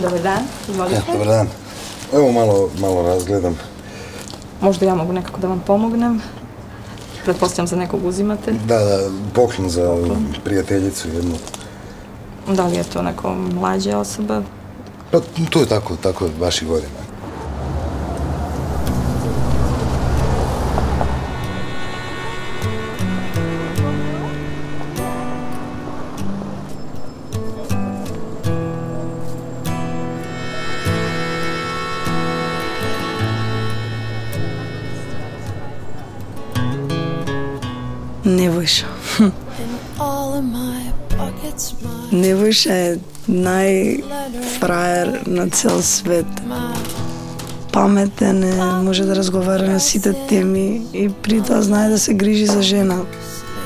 Dobar dan, izvolite. Dobar dan. Evo malo razgledam. Možda ja mogu nekako da vam pomognem. Pretpostavljam za nekog uzimate. Da, poklon za prijateljicu jednu. Da li je to neko mlađa osoba? Pa to je tako vaših godina. Nebojša. Nebojša je най-фраер на цел свет. Паметен е, може да разговара на сите теми и при тоа знае да се грижи за жена.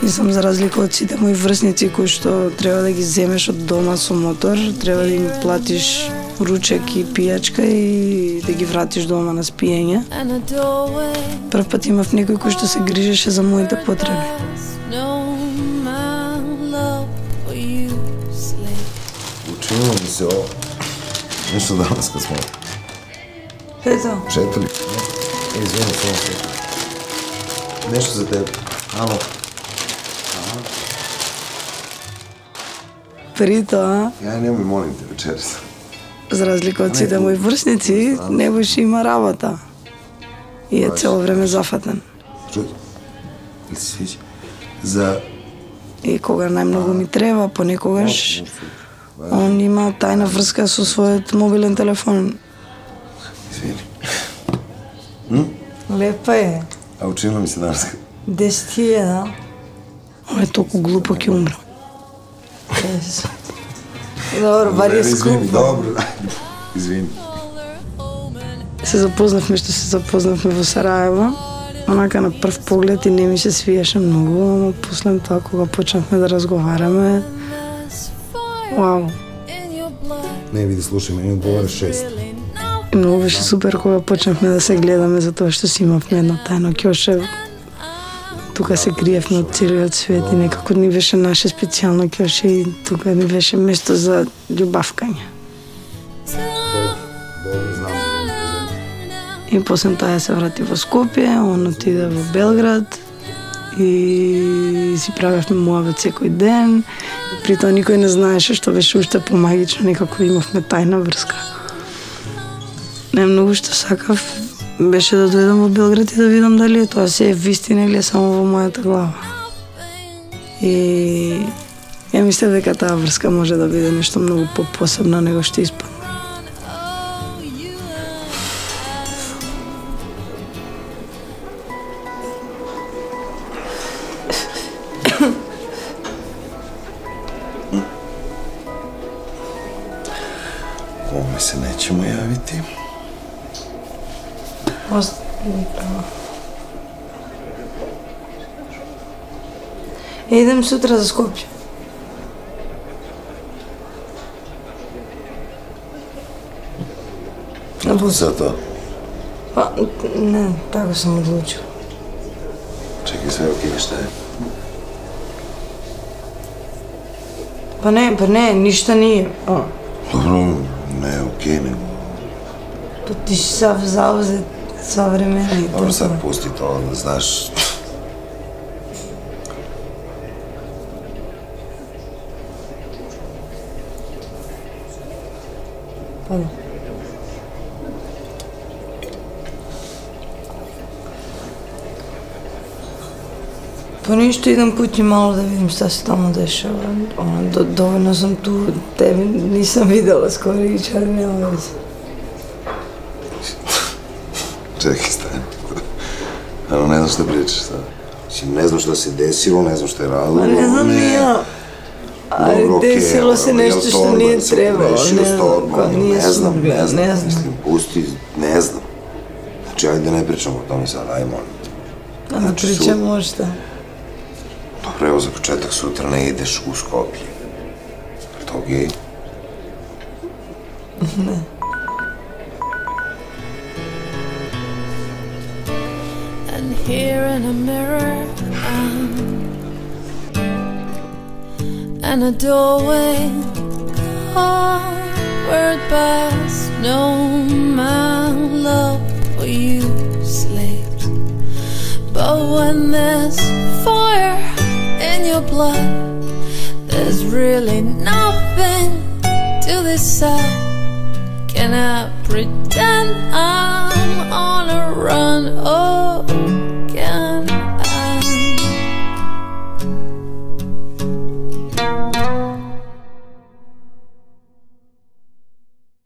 Мислам, за разлика од сите мои врсници кои што треба да ги земеш од дома со мотор, треба да им платиш ручек и пијачка и да ги вратиш дома на спиење. Прв пат имав некој кој што се грижеше за моите потреби. Učinilo mi se ovo. Nešto danas kad smo šetali. Izvini, samo se. Nešto za tebe. Alo. При тоа, Ja nemoj, molim te, večeras. за разлика од сите мои врсници, Nebojša има работа. И е цело време зафатен. Čuj, ili se sviđa? За... И кога најмногу ми треба, понекогаш, он има тајна врска со својот мобилен телефон. Izvini. Лепа е. A učinilo mi se danas. 10.000, да? Ова е толку глупо ќе умрам. Добро, бар е скупо. Dobro, izvini. Се запознавме што се запознавме во Сараево. Онака на прв поглед и не ми се свиеше многу, ама после тоа кога почнавме да разговараме, вау. Ne vidi, slušaj, meni odgovara 6. И многу беше супер кога почнавме да се гледаме, затоа што си имавме едно тајно ќоше. Тука се криевме од целиот свет и некако ни беше наше специјално ќоше и тука ни беше место за љубавкање. И после тоа се врати во Скопје, он отиде во Белград и си правевме муавет секој ден. При тоа никој не знаеше што беше уште помагично, некако имавме тајна врска. Најмногу што сакав беше да дојдам во Белград и да видам дали е тоа се е вистина или е само во мојата глава. И ја мислев дека таа врска може да биде нешто многу попосебно него што испадна. Ovome se nećemo javiti. Идем сутра за Скопје. Затоа? Па, не, така сам одлучил. Чекай, све окей, šta je? Па не, ништа nije. Dobro, ne, okej, nego... Па ти си сав заузет сва времена и Dobro, sad pusti to, znaš... Па да. Па ништо, идам куќи мало да видим што се таму дешава. Доволно сум ту, тебе нисам видела скоро и чари нема веќе. Čekaj, stani. Ano, ne znam šta pričaš sad. Mislim, ne znam šta se desilo, ne znam šta je radilo. Pa ne znam ni ja. Ali desilo se nešto što nije trebalo. Ne znam. Mislim, pusti, ne znam. Znači, ajde ne pričamo o tome sad, ajmo. A da pričamo o šta? Dobro, evo za početak sutra ne ideš u Skoplje. Je to okej? Ne. And here in a mirror and a doorway. Oh, word best known. My love for you sleeps, but when there's fire in your blood, there's really nothing to decide. Can I pretend